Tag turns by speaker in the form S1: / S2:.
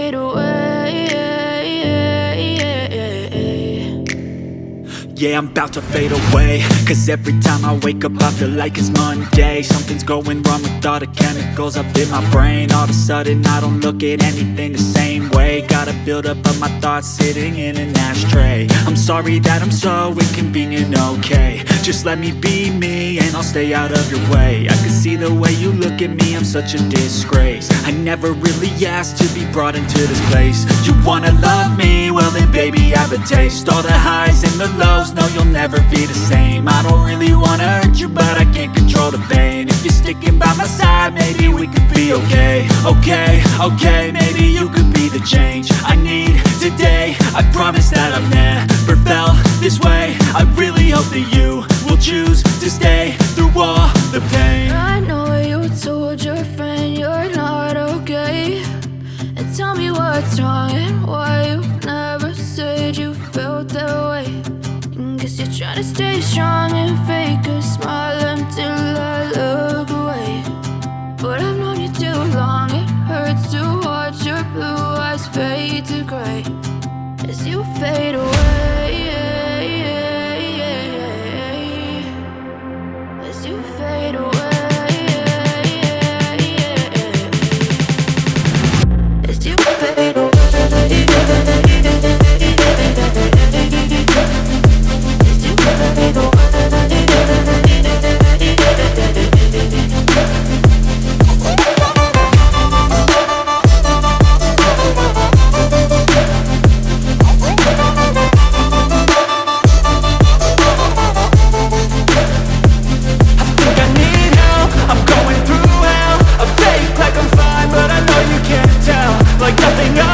S1: fade away.
S2: Yeah, I'm about to fade away, cause every time I wake up I feel like it's Monday. Something's going wrong with all the chemicals up in my brain. All of a sudden I don't look at anything the same way. Got a buildup of my thoughts sitting in an ashtray. I'm sorry that I'm so inconvenient, okay. Just let me be me and I'll stay out of your way. I can see the way you look at me, I'm such a disgrace. I never really asked to be brought into this place. You wanna love me? Well then baby have a taste. All the highs and the lows, no you'll never be the same. I don't really wanna hurt you but I can't control the pain. If you're sticking by my side maybe we could be okay. Okay, maybe you could be the change I need today. I promise that I've never felt this way. I really hope that you will choose to stay through all the pain.
S1: I know you told your friend you're not okay, and tell me what's wrong and why you never said you felt that way. Guess you're trying to stay strong and fake a smile until I look away. But I've known you too long, it hurts to watch your blue eyes fade to gray as you fade away. As you fade away. As you fade away.
S2: Like nothing else